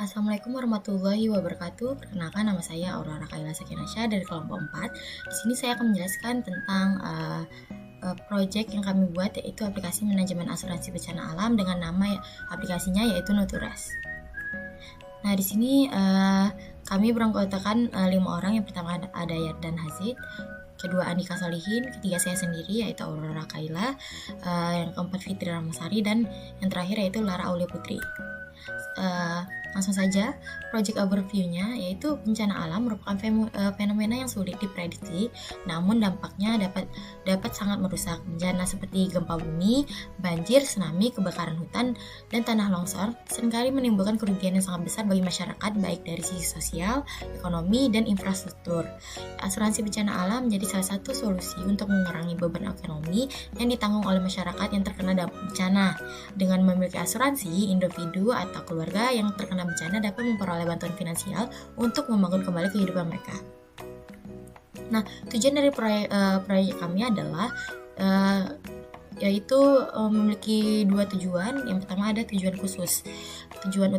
Assalamualaikum warahmatullahi wabarakatuh. Perkenalkan, nama saya Aurora Kaila Sakinasya dari kelompok 4. Di sini saya akan menjelaskan tentang project yang kami buat, yaitu aplikasi manajemen asuransi bencana alam dengan nama aplikasinya yaitu Nutures. Nah, di sini kami beranggotakan 5 orang. Yang pertama ada Yardan Hazid, kedua Andika Solihin, ketiga saya sendiri yaitu Aurora Kaila, yang keempat Fitri Ramasari, dan yang terakhir yaitu Lara Aulia Putri. Langsung saja, project overview-nya yaitu bencana alam merupakan fenomena yang sulit diprediksi, namun dampaknya dapat sangat merusak. Bencana seperti gempa bumi, banjir, tsunami, kebakaran hutan, dan tanah longsor seringkali menimbulkan kerugian yang sangat besar bagi masyarakat, baik dari sisi sosial, ekonomi, dan infrastruktur. Asuransi bencana alam menjadi salah satu solusi untuk mengurangi beban ekonomi yang ditanggung oleh masyarakat yang terkena dampak bencana. Dengan memiliki asuransi, individu atau keluarga yang terkena bencana dapat memperoleh bantuan finansial untuk membangun kembali kehidupan mereka. Nah, tujuan dari proyek kami adalah yaitu memiliki 2 tujuan. Yang pertama ada tujuan khusus. Tujuan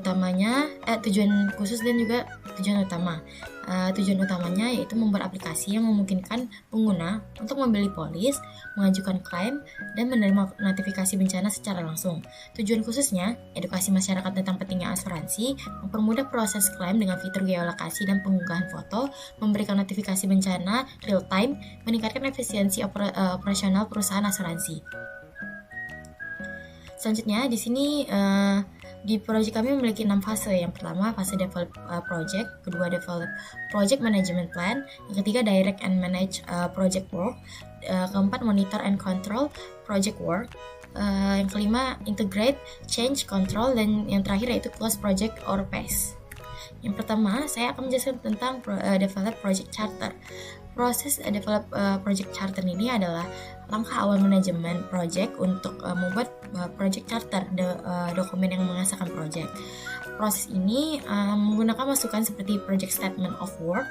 khusus dan juga tujuan utama. Tujuan utamanya yaitu membuat aplikasi yang memungkinkan pengguna untuk membeli polis, mengajukan klaim, dan menerima notifikasi bencana secara langsung. Tujuan khususnya, edukasi masyarakat tentang pentingnya asuransi, mempermudah proses klaim dengan fitur geolokasi dan pengunggahan foto, memberikan notifikasi bencana real time, meningkatkan efisiensi operasional perusahaan asuransi. Selanjutnya, di sini di project kami memiliki 6 fase. Yang pertama, fase develop project, kedua develop project management plan, yang ketiga direct and manage project work, keempat monitor and control project work, yang kelima integrate, change, control, dan yang terakhir yaitu close project or phase. Yang pertama, saya akan menjelaskan tentang develop project charter. Proses develop project charter ini adalah langkah awal manajemen project untuk membuat project charter, dokumen yang mengesahkan project. Proses ini menggunakan masukan seperti project statement of work,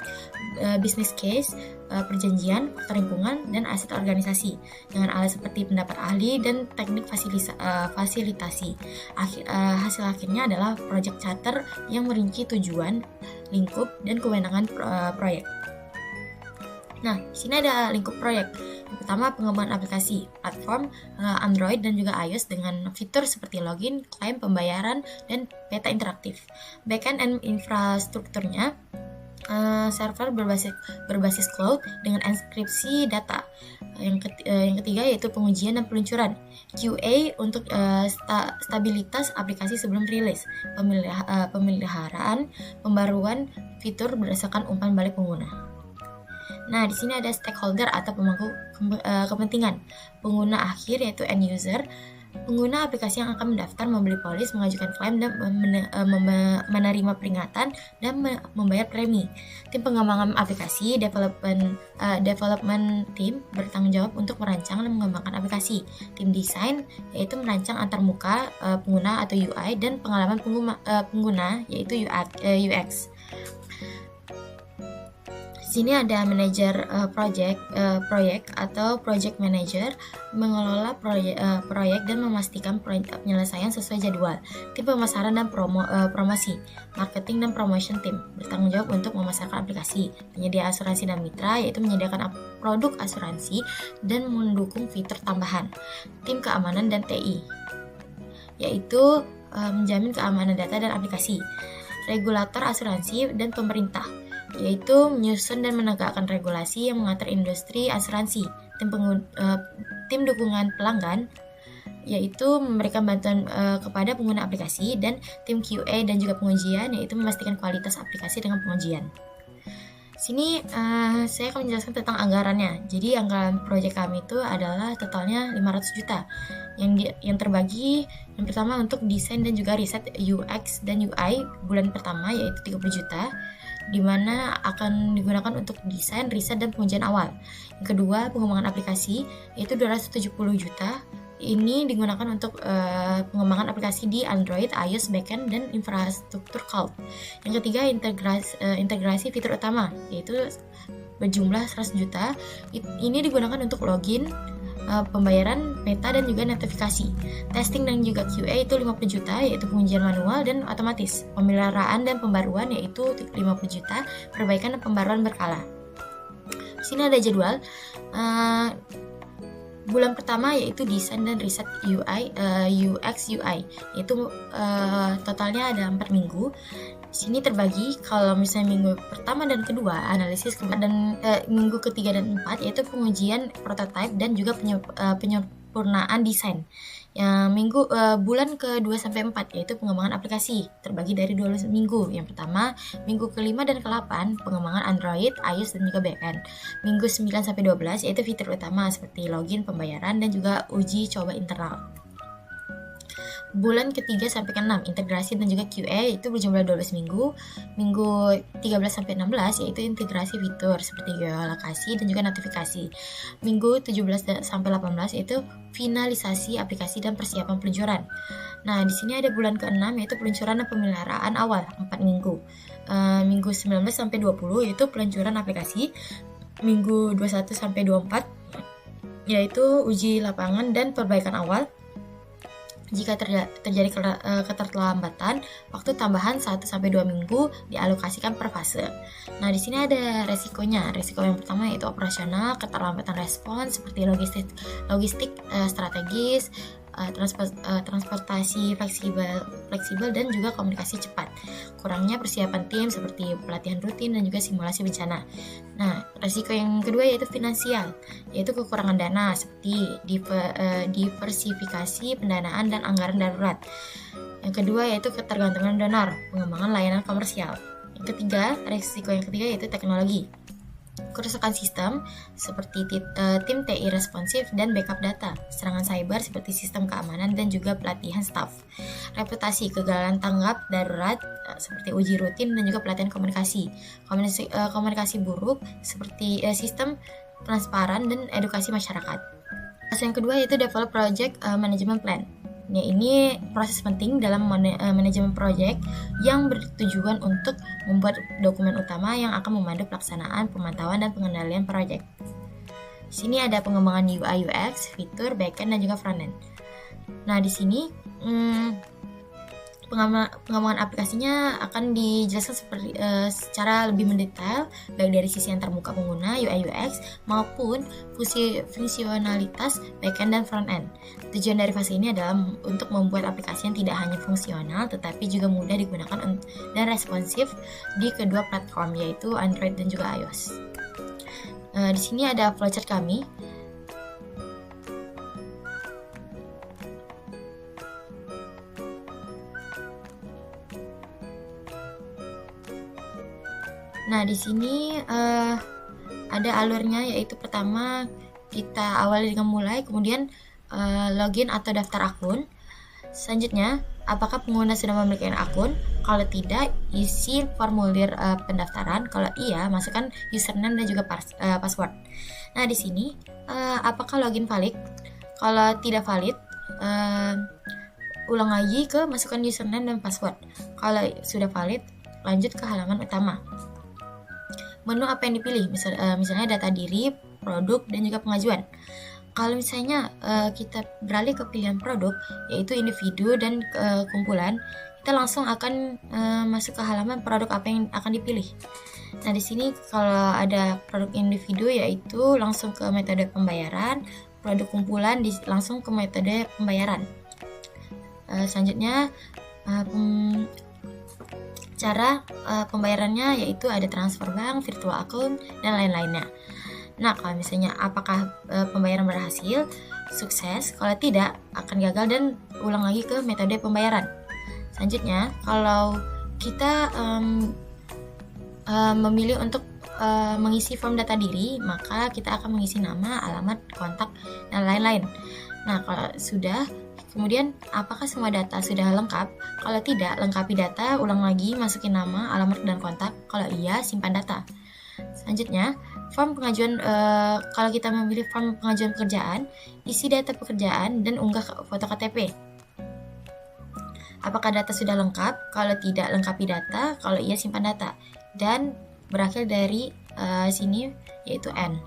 business case, perjanjian, faktor lingkungan, dan aset organisasi dengan alat seperti pendapat ahli dan teknik fasilitasi. Hasil akhirnya adalah project charter yang merinci tujuan, lingkup, dan kewenangan proyek. Nah, di sini ada lingkup proyek. Yang pertama, pengembangan aplikasi platform Android dan juga iOS dengan fitur seperti login, klaim, pembayaran, dan peta interaktif. Backend and infrastrukturnya server berbasis cloud dengan enkripsi data. Yang ketiga yaitu pengujian dan peluncuran. QA untuk stabilitas aplikasi sebelum rilis. Pemeliharaan, pembaruan fitur berdasarkan umpan balik pengguna. Nah, di sini ada stakeholder atau pemangku kepentingan. Pengguna akhir yaitu end user, pengguna aplikasi yang akan mendaftar, membeli polis, mengajukan klaim, dan menerima peringatan dan membayar premi. Tim pengembangan aplikasi, development team bertanggung jawab untuk merancang dan mengembangkan aplikasi. Tim desain yaitu merancang antarmuka pengguna atau UI dan pengalaman pengguna yaitu UX. Di sini ada manajer proyek atau project manager, mengelola proyek dan memastikan penyelesaian sesuai jadwal. Tim pemasaran dan promosi, marketing dan promotion team bertanggung jawab untuk memasarkan aplikasi. Penyedia asuransi dan mitra yaitu menyediakan produk asuransi dan mendukung fitur tambahan. Tim keamanan dan TI yaitu menjamin keamanan data dan aplikasi. Regulator asuransi dan pemerintah yaitu menyusun dan menegakkan regulasi yang mengatur industri asuransi. Tim dukungan pelanggan yaitu memberikan bantuan kepada pengguna aplikasi, dan tim QA dan juga pengujian yaitu memastikan kualitas aplikasi dengan pengujian. Sini saya akan menjelaskan tentang anggarannya. Jadi anggaran proyek kami itu adalah totalnya 500 juta yang terbagi yang pertama untuk desain dan juga riset UX dan UI bulan pertama yaitu 30 juta, di mana akan digunakan untuk desain, riset, dan pengujian awal. Yang kedua, pengembangan aplikasi yaitu 270 juta. Ini digunakan untuk pengembangan aplikasi di Android, iOS, backend, dan infrastruktur cloud. Yang ketiga, integrasi fitur utama yaitu berjumlah 100 juta. Ini digunakan untuk login, pembayaran, peta, dan juga notifikasi. Testing dan juga QA itu 50 juta, yaitu pengujian manual dan otomatis. Pemeliharaan dan pembaruan yaitu 50 juta, perbaikan dan pembaruan berkala. Di sini ada jadwal. Bulan pertama yaitu desain dan riset UI, UX UI, yaitu totalnya ada 4 minggu. Di sini terbagi kalau misalnya minggu pertama dan kedua analisis, dan minggu ketiga dan 4 yaitu pengujian prototype dan juga penyempurnaan desain. Yang bulan ke-2 sampai 4 yaitu pengembangan aplikasi, terbagi dari 2 minggu. Yang pertama, minggu ke-5 dan ke-8 pengembangan Android, iOS dan juga backend. Minggu 9 sampai 12 yaitu fitur utama seperti login, pembayaran dan juga uji coba internal. Bulan ke-3 sampai ke-6 integrasi dan juga QA itu berjumlah 12 minggu. Minggu 13 sampai 16 yaitu integrasi fitur seperti geolokasi dan juga notifikasi. Minggu 17 sampai 18 yaitu finalisasi aplikasi dan persiapan peluncuran. Nah, di sini ada bulan ke-6 yaitu peluncuran dan pemeliharaan awal 4 minggu. Minggu 19 sampai 20 yaitu peluncuran aplikasi. Minggu 21 sampai 24 yaitu uji lapangan dan perbaikan awal. Jika terjadi keterlambatan, waktu tambahan 1-2 minggu dialokasikan per fase. Nah, di sini ada resikonya. Resiko yang pertama yaitu operasional, keterlambatan respons seperti logistik strategis, transportasi fleksibel dan juga komunikasi cepat. Kurangnya persiapan tim seperti pelatihan rutin dan juga simulasi bencana. Nah, resiko yang kedua yaitu finansial, yaitu kekurangan dana seperti diversifikasi pendanaan dan anggaran darurat. Yang kedua yaitu ketergantungan donor, pengembangan layanan komersial. Resiko yang ketiga yaitu teknologi. Kerusakan sistem seperti tim TI responsif dan backup data, serangan cyber seperti sistem keamanan dan juga pelatihan staff. Reputasi, kegagalan tanggap darurat seperti uji rutin dan juga pelatihan komunikasi. Komunikasi buruk seperti sistem transparan dan edukasi masyarakat. Fase yang kedua yaitu develop project management plan. Nah, ini proses penting dalam manajemen project yang bertujuan untuk membuat dokumen utama yang akan memandu pelaksanaan, pemantauan, dan pengendalian project. Di sini ada pengembangan UI UX, fitur, backend, dan juga frontend. Nah, di sini pengembangan aplikasinya akan dijelaskan secara lebih mendetail, baik dari sisi yang terbuka pengguna UI UX maupun fungsionalitas backend dan frontend. Tujuan dari fase ini adalah untuk membuat aplikasi yang tidak hanya fungsional tetapi juga mudah digunakan dan responsif di kedua platform yaitu Android dan juga iOS. Di sini ada flowchart kami. Nah, di sini ada alurnya, yaitu pertama kita awali dengan mulai, kemudian login atau daftar akun. Selanjutnya, apakah pengguna sudah memiliki akun? Kalau tidak, isi formulir pendaftaran. Kalau iya, masukkan username dan juga password. Nah, di sini apakah login valid? Kalau tidak valid, ulang lagi ke masukkan username dan password. Kalau sudah valid, lanjut ke halaman utama. Menu apa yang dipilih, misalnya data diri, produk, dan juga pengajuan. Kalau misalnya kita beralih ke pilihan produk, yaitu individu dan kumpulan, kita langsung akan masuk ke halaman produk apa yang akan dipilih. Nah, di sini kalau ada produk individu yaitu langsung ke metode pembayaran, produk kumpulan langsung ke metode pembayaran. Selanjutnya cara pembayarannya yaitu ada transfer bank, virtual account, dan lain-lainnya. Nah, kalau misalnya apakah pembayaran berhasil, sukses, kalau tidak akan gagal dan ulang lagi ke metode pembayaran. Selanjutnya, kalau kita memilih untuk mengisi form data diri, maka kita akan mengisi nama, alamat, kontak, dan lain-lain. Nah, kalau sudah, kemudian apakah semua data sudah lengkap? Kalau tidak, lengkapi data, ulang lagi, masukin nama, alamat, dan kontak. Kalau iya, simpan data. Selanjutnya, form pengajuan, kalau kita memilih form pengajuan pekerjaan, isi data pekerjaan dan unggah foto KTP. Apakah data sudah lengkap? Kalau tidak, lengkapi data. Kalau iya, simpan data. Dan berakhir dari sini yaitu N.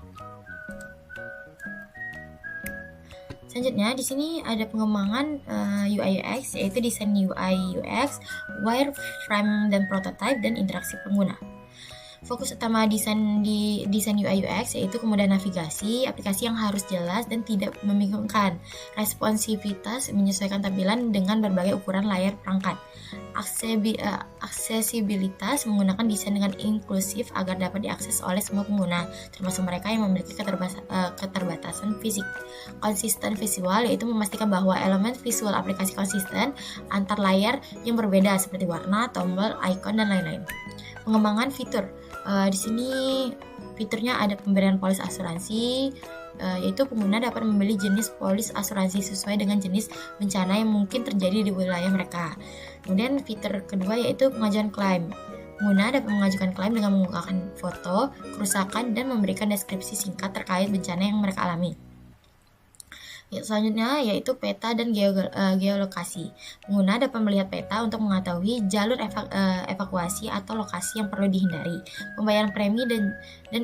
Selanjutnya di sini ada pengembangan UI UX, yaitu desain UI UX, wireframe dan prototype, dan interaksi pengguna. Fokus utama desain UI UX yaitu kemudahan navigasi, aplikasi yang harus jelas dan tidak membingungkan, responsivitas menyesuaikan tampilan dengan berbagai ukuran layar perangkat, aksesibilitas menggunakan desain dengan inklusif agar dapat diakses oleh semua pengguna, termasuk mereka yang memiliki keterbatasan fisik. Konsisten visual yaitu memastikan bahwa elemen visual aplikasi konsisten antar layar yang berbeda seperti warna, tombol, icon, dan lain-lain. Pengembangan fitur. Di sini fiturnya ada pemberian polis asuransi, yaitu pengguna dapat membeli jenis polis asuransi sesuai dengan jenis bencana yang mungkin terjadi di wilayah mereka. Kemudian fitur kedua yaitu pengajuan klaim. Pengguna dapat mengajukan klaim dengan mengunggahkan foto, kerusakan, dan memberikan deskripsi singkat terkait bencana yang mereka alami. Selanjutnya yaitu peta dan geolokasi. Pengguna dapat melihat peta untuk mengetahui jalur evakuasi atau lokasi yang perlu dihindari. Pembayaran premi dan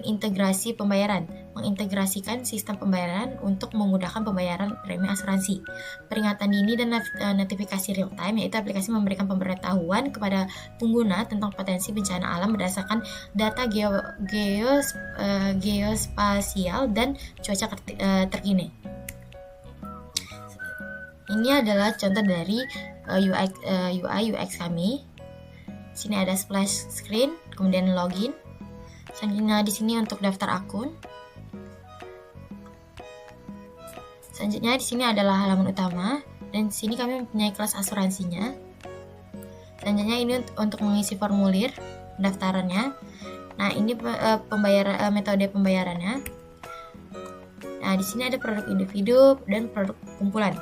integrasi pembayaran. Mengintegrasikan sistem pembayaran untuk memudahkan pembayaran premi asuransi. Peringatan dini dan notifikasi real time, yaitu aplikasi memberikan pemberitahuan kepada pengguna tentang potensi bencana alam berdasarkan data geospasial dan cuaca terkini. Ini adalah contoh dari UI UX kami. Sini ada splash screen, kemudian login. Selanjutnya di sini untuk daftar akun. Selanjutnya di sini adalah halaman utama, dan di sini kami mempunyai kelas asuransinya. Selanjutnya ini untuk mengisi formulir pendaftarannya. Nah, ini metode pembayarannya. Nah, di sini ada produk individu dan produk kumpulan.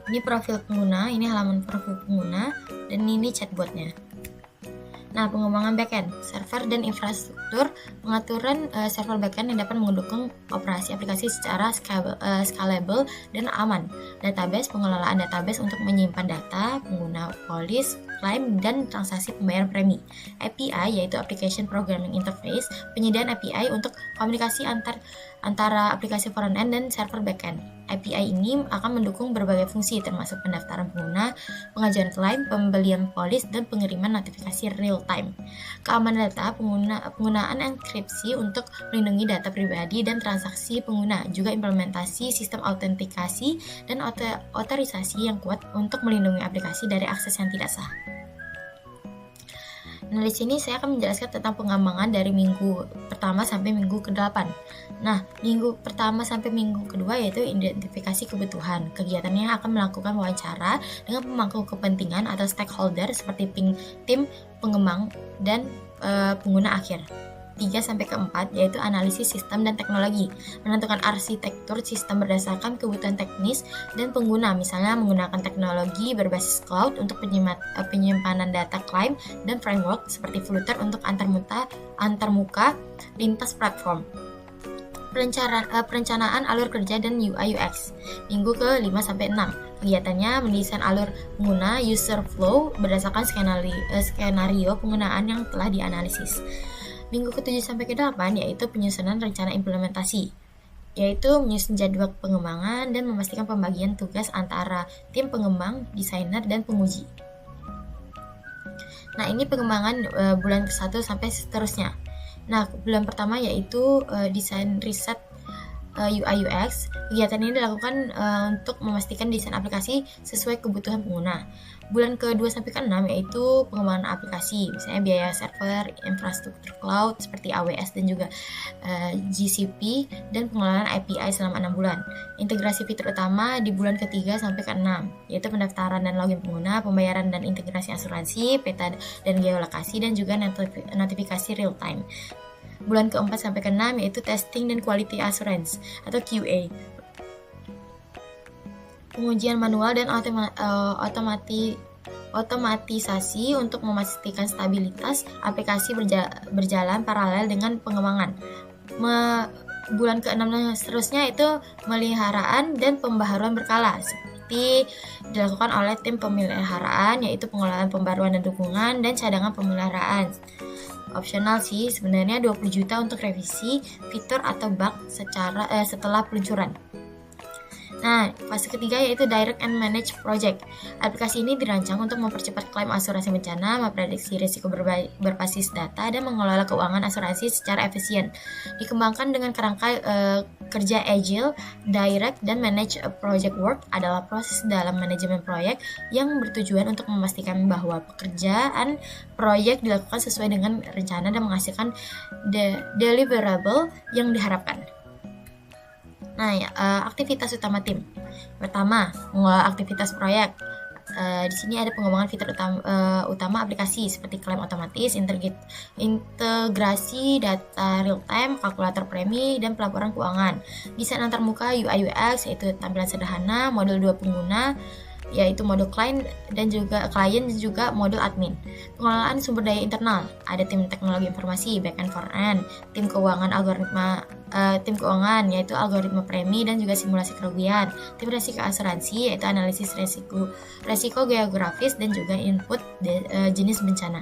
Ini profil pengguna, ini halaman profil pengguna, dan ini chatbotnya. Nah, pengembangan backend, server dan infrastruktur, pengaturan server backend yang dapat mendukung operasi aplikasi secara scalable dan aman. Database, pengelolaan database untuk menyimpan data pengguna, polis, klaim, dan transaksi pembayaran premi. API yaitu Application Programming Interface, penyediaan API untuk komunikasi antara aplikasi front-end dan server backend. API ini akan mendukung berbagai fungsi termasuk pendaftaran pengguna, pengajuan klaim, pembelian polis, dan pengiriman notifikasi real time. Keamanan data, penggunaan enkripsi untuk melindungi data pribadi dan transaksi pengguna, juga implementasi sistem autentikasi dan otorisasi yang kuat untuk melindungi aplikasi dari akses yang tidak sah. Nah, di sini saya akan menjelaskan tentang pengembangan dari minggu pertama sampai minggu ke-8. Nah, minggu pertama sampai minggu kedua yaitu identifikasi kebutuhan. Kegiatannya akan melakukan wawancara dengan pemangku kepentingan atau stakeholder seperti tim pengembang dan pengguna akhir. 3 sampai ke 4 yaitu analisis sistem dan teknologi, menentukan arsitektur sistem berdasarkan kebutuhan teknis dan pengguna, misalnya menggunakan teknologi berbasis cloud untuk penyimpanan data klaim dan framework seperti Flutter untuk antarmuka lintas platform. Perencanaan alur kerja dan UI UX minggu ke 5 sampai 6. Kegiatannya mendesain alur pengguna user flow berdasarkan skenario penggunaan yang telah dianalisis. Minggu ke-7 sampai ke-8 yaitu penyusunan rencana implementasi, yaitu menyusun jadwal pengembangan dan memastikan pembagian tugas antara tim pengembang, desainer, dan penguji. Nah, ini pengembangan bulan ke-1 sampai seterusnya. Nah, bulan pertama yaitu desain riset UI UX. Kegiatan ini dilakukan untuk memastikan desain aplikasi sesuai kebutuhan pengguna. Bulan ke-2 sampai ke-6 yaitu pengembangan aplikasi, misalnya biaya server, infrastruktur cloud seperti AWS dan juga GCP, dan pengelolaan API selama 6 bulan. Integrasi fitur utama di bulan ke-3 sampai ke-6 yaitu pendaftaran dan login pengguna, pembayaran dan integrasi asuransi, peta dan geolokasi, dan juga notifikasi real time. Bulan ke-4 sampai ke-6 yaitu testing dan quality assurance atau QA. Pengujian manual dan otomatisasi untuk memastikan stabilitas aplikasi berjalan paralel dengan pengembangan. Bulan ke-6 seterusnya itu pemeliharaan dan pembaharuan berkala seperti dilakukan oleh tim pemeliharaan, yaitu pengelolaan pembaruan dan dukungan dan cadangan pemeliharaan. Opsional sih sebenarnya 20 juta untuk revisi fitur atau bug setelah peluncuran. Nah, fase ketiga yaitu Direct and Manage Project. Aplikasi ini dirancang untuk mempercepat klaim asuransi bencana, memprediksi risiko berbasis data, dan mengelola keuangan asuransi secara efisien. Dikembangkan dengan kerangka kerja Agile, Direct dan Manage Project Work adalah proses dalam manajemen proyek yang bertujuan untuk memastikan bahwa pekerjaan proyek dilakukan sesuai dengan rencana dan menghasilkan deliverable yang diharapkan. Nah, aktivitas utama tim. Pertama, mengelola aktivitas proyek. Di sini ada pengembangan fitur utama aplikasi seperti klaim otomatis, integrasi data real time, kalkulator premi, dan pelaporan keuangan. Desain antarmuka UI UX yaitu tampilan sederhana, modul 2 pengguna yaitu modul klien dan juga modul admin. Pengelolaan sumber daya internal, ada tim teknologi informasi back and front end, tim keuangan yaitu algoritma premi dan juga simulasi kerugian, tim resiko asuransi yaitu analisis resiko geografis dan juga input jenis bencana.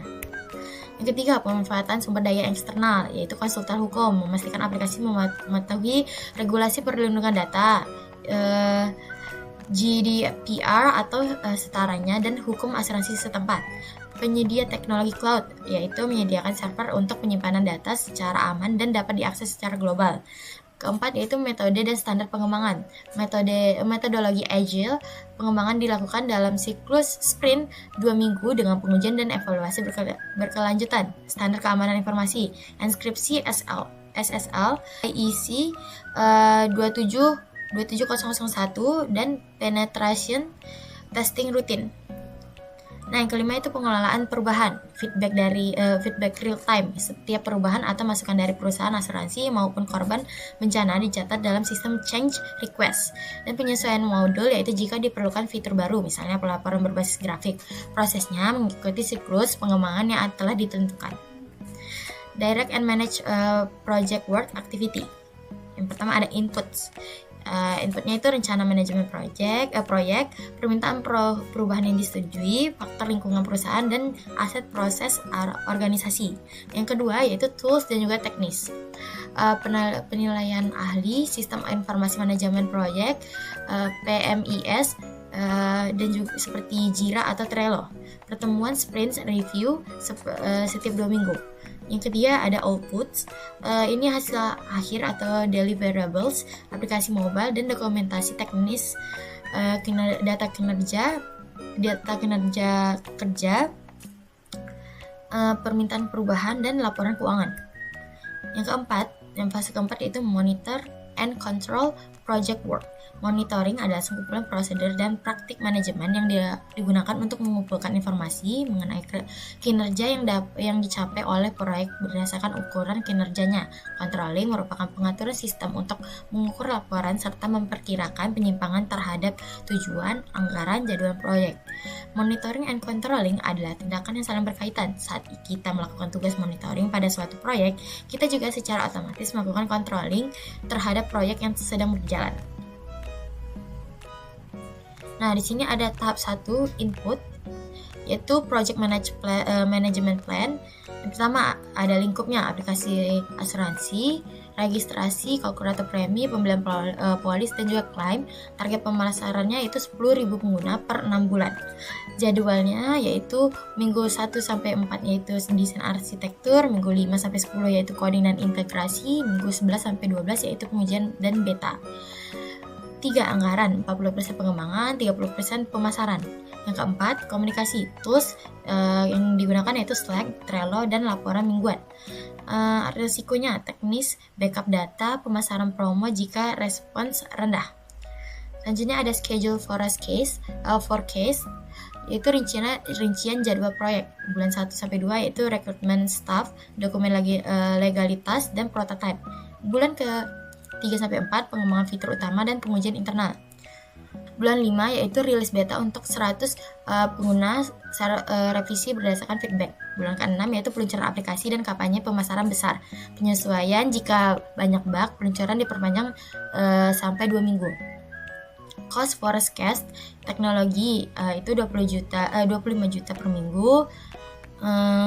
Yang ketiga, pemanfaatan sumber daya eksternal yaitu konsultan hukum, memastikan aplikasi mematuhi regulasi perlindungan data, GDPR atau setaranya, dan hukum asuransi setempat. Penyedia teknologi cloud, yaitu menyediakan server untuk penyimpanan data secara aman dan dapat diakses secara global. Keempat, yaitu metode dan standar pengembangan. Metodologi Agile, pengembangan dilakukan dalam siklus sprint 2 minggu dengan pengujian dan evaluasi berkelanjutan. Standar keamanan informasi, enkripsi SSL, IEC 27001 dan penetration testing rutin. Nah, yang kelima itu pengelolaan perubahan, feedback real time. Setiap perubahan atau masukan dari perusahaan asuransi maupun korban bencana dicatat dalam sistem change request. Dan penyesuaian modul yaitu jika diperlukan fitur baru, misalnya pelaporan berbasis grafik. Prosesnya mengikuti siklus pengembangan yang telah ditentukan. Direct and manage project work activity. Yang pertama ada inputs. Inputnya itu rencana manajemen proyek, permintaan perubahan yang disetujui, faktor lingkungan perusahaan, dan aset proses organisasi. Yang kedua yaitu tools dan juga teknis. Penilaian ahli, sistem informasi manajemen proyek, PMIS, dan juga seperti Jira atau Trello. Pertemuan sprint review setiap 2 minggu. Yang ketiga ada outputs, ini hasil akhir atau deliverables, aplikasi mobile dan dokumentasi teknis, data kinerja kerja, permintaan perubahan dan laporan keuangan. Yang fase keempat yaitu monitor and control project work. Monitoring adalah sekumpulan prosedur dan praktik manajemen yang digunakan untuk mengumpulkan informasi mengenai kinerja yang dicapai oleh proyek berdasarkan ukuran kinerjanya. Controlling merupakan pengaturan sistem untuk mengukur laporan serta memperkirakan penyimpangan terhadap tujuan, anggaran, jadwal proyek. Monitoring and controlling adalah tindakan yang saling berkaitan. Saat kita melakukan tugas monitoring pada suatu proyek, kita juga secara otomatis melakukan controlling terhadap proyek yang sedang berjalan. Nah, di sini ada tahap 1 input, yaitu project management plan. Yang pertama ada lingkupnya, aplikasi asuransi, registrasi, kalkulator premi, pembelian polis, dan juga klaim. Target pemasarannya itu 10.000 pengguna per 6 bulan. Jadwalnya yaitu minggu 1-4 yaitu desain arsitektur, minggu 5-10 yaitu coding dan integrasi, minggu 11-12 yaitu pengujian dan beta. 3. Anggaran, 40% pengembangan, 30% pemasaran. Yang keempat, komunikasi. Tools yang digunakan yaitu Slack, Trello, dan laporan mingguan. Risikonya, teknis, backup data, pemasaran promo jika respons rendah. Selanjutnya ada schedule forecast, yaitu rincian jadwal proyek. Bulan 1-2 yaitu rekrutmen staff, dokumen legalitas, dan prototype. Bulan ke 3-4 pengembangan fitur utama dan pengujian internal. Bulan 5 yaitu rilis beta untuk 100 pengguna revisi berdasarkan feedback. Bulan ke-6 yaitu peluncuran aplikasi dan kampanye pemasaran besar. Penyesuaian jika banyak bug, peluncuran diperpanjang sampai 2 minggu. Cost forecast teknologi itu 25 juta per minggu.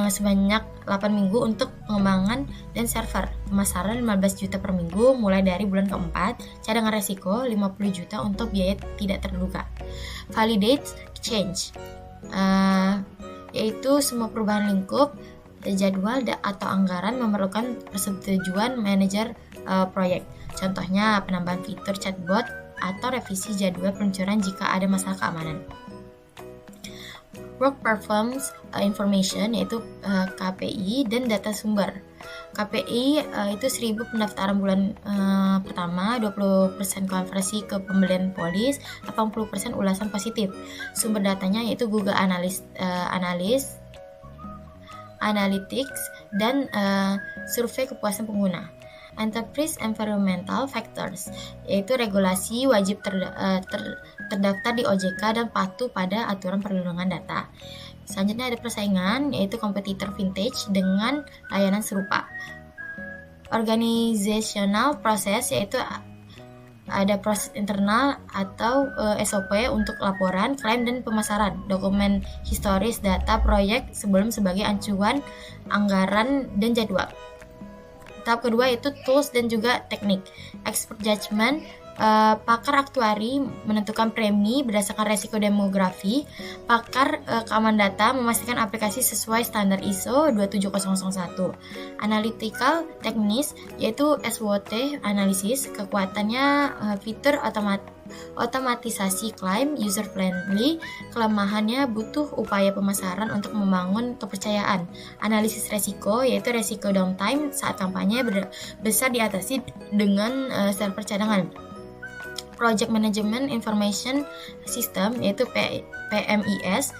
sebanyak 8 minggu untuk pengembangan dan server. Pemasaran 15 juta per minggu mulai dari bulan keempat. Cadangan resiko 50 juta untuk biaya tidak terduga. Validate change, yaitu semua perubahan lingkup, jadwal atau anggaran memerlukan persetujuan manajer proyek. Contohnya penambahan fitur chatbot atau revisi jadwal peluncuran jika ada masalah keamanan. Work Performance Information, yaitu KPI, dan data sumber. KPI itu 1000 pendaftaran bulan pertama, 20% konversi ke pembelian polis, 80% ulasan positif. Sumber datanya yaitu Google Analytics dan survei kepuasan pengguna. Enterprise Environmental Factors, yaitu regulasi wajib terdaftar di OJK dan patuh pada aturan perlindungan data. Selanjutnya ada persaingan, yaitu kompetitor vintage dengan layanan serupa. Organizational process, yaitu ada proses internal atau SOP untuk laporan, klaim, dan pemasaran. Dokumen historis data proyek sebelum sebagai acuan anggaran dan jadwal. Tahap kedua itu tools dan juga teknik. Expert judgment, pakar aktuari menentukan premi berdasarkan resiko demografi. Pakar keamanan data memastikan aplikasi sesuai standar ISO 27001. Analytical techniques, yaitu SWOT analisis, kekuatannya fitur otomatisasi klaim, user friendly, kelemahannya butuh upaya pemasaran untuk membangun kepercayaan. Analisis resiko, yaitu resiko downtime saat kampanye besar diatasi dengan server cadangan. Project Management Information System, yaitu PMIS,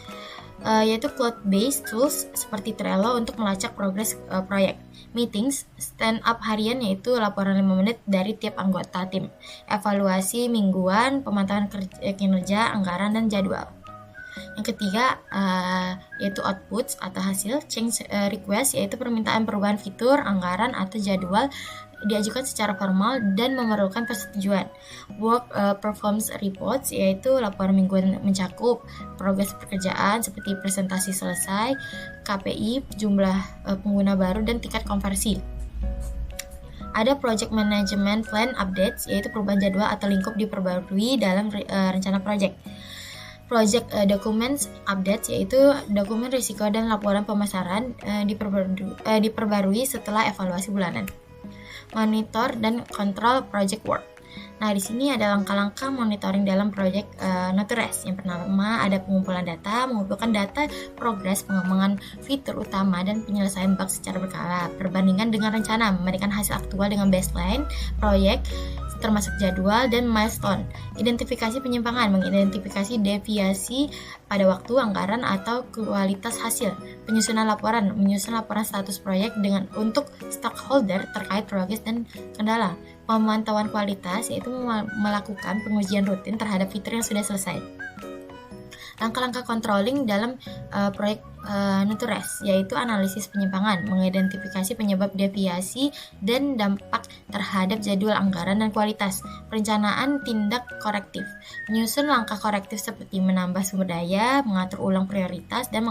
yaitu cloud-based tools seperti Trello untuk melacak progres proyek. Meetings, stand up harian, yaitu laporan 5 menit dari tiap anggota tim. Evaluasi mingguan, pemantauan kinerja, anggaran, dan jadwal. Yang ketiga yaitu outputs atau hasil. Change request, yaitu permintaan perubahan fitur, anggaran, atau jadwal diajukan secara formal dan memerlukan persetujuan. Work performance reports, yaitu laporan mingguan mencakup progres pekerjaan seperti presentasi selesai, KPI, jumlah pengguna baru, dan tingkat konversi. Ada project management plan updates, yaitu perubahan jadwal atau lingkup diperbarui dalam rencana project. Project documents updates, yaitu dokumen risiko dan laporan pemasaran diperbarui setelah evaluasi bulanan. Monitor dan kontrol project work. Nah, di sini ada langkah-langkah monitoring dalam project Not2Rest. Yang pertama ada pengumpulan data, mengumpulkan data progres pengembangan fitur utama dan penyelesaian bug secara berkala, perbandingan dengan rencana, membandingkan hasil aktual dengan baseline proyek termasuk jadwal dan milestone. Identifikasi penyimpangan, mengidentifikasi deviasi pada waktu, anggaran, atau kualitas hasil. Penyusunan laporan, menyusun laporan status proyek untuk stakeholder terkait progres dan kendala. Pemantauan kualitas, yaitu melakukan pengujian rutin terhadap fitur yang sudah selesai. Langkah-langkah controlling dalam proyek Not2Rest, yaitu analisis penyimpangan, mengidentifikasi penyebab deviasi dan dampak terhadap jadwal, anggaran, dan kualitas. Perencanaan tindak korektif, menyusun langkah korektif seperti menambah sumber daya, mengatur ulang prioritas, dan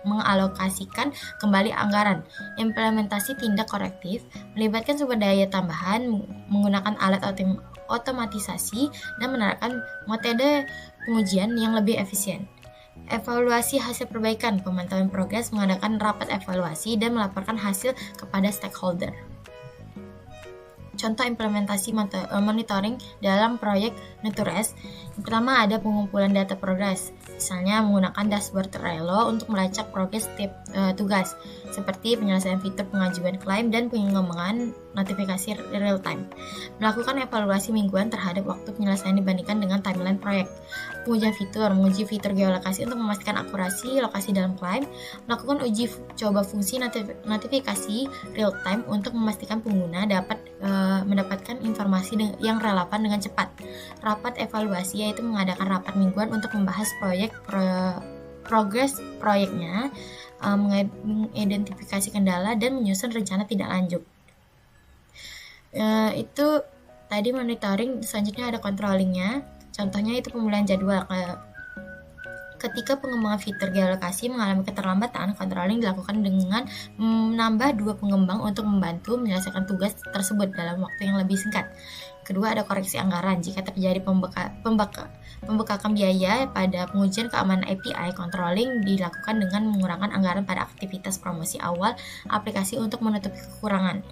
mengalokasikan kembali anggaran. Implementasi tindak korektif melibatkan sumber daya tambahan, menggunakan alat otomatisasi, dan menerapkan metode pengujian yang lebih efisien. Evaluasi hasil perbaikan, pemantauan progres, mengadakan rapat evaluasi, dan melaporkan hasil kepada stakeholder. Contoh implementasi monitoring dalam proyek Not2Rest. Yang pertama ada pengumpulan data progres, misalnya menggunakan dashboard Trello untuk melacak progres tiap tugas, seperti penyelesaian fitur pengajuan klaim dan pengembangan notifikasi real time. Melakukan evaluasi mingguan terhadap waktu penyelesaian dibandingkan dengan timeline proyek. Pengujian fitur, menguji fitur geolokasi untuk memastikan akurasi lokasi dalam klaim. Melakukan uji coba fungsi notifikasi real time untuk memastikan pengguna dapat mendapatkan informasi yang relevan dengan cepat. Rapat evaluasi, yaitu mengadakan rapat mingguan untuk membahas progres proyeknya, mengidentifikasi kendala, dan menyusun rencana tindak lanjut. Itu tadi monitoring. Selanjutnya ada controllingnya. Contohnya itu pemulihan jadwal. Ketika pengembangan fitur geolokasi mengalami keterlambatan, controlling dilakukan dengan menambah 2 pengembang untuk membantu menyelesaikan tugas tersebut dalam waktu yang lebih singkat. Kedua, ada koreksi anggaran. Jika terjadi pembekakan biaya pada pengujian keamanan API, controlling dilakukan dengan mengurangkan anggaran pada aktivitas promosi awal aplikasi untuk menutupi kekurangan.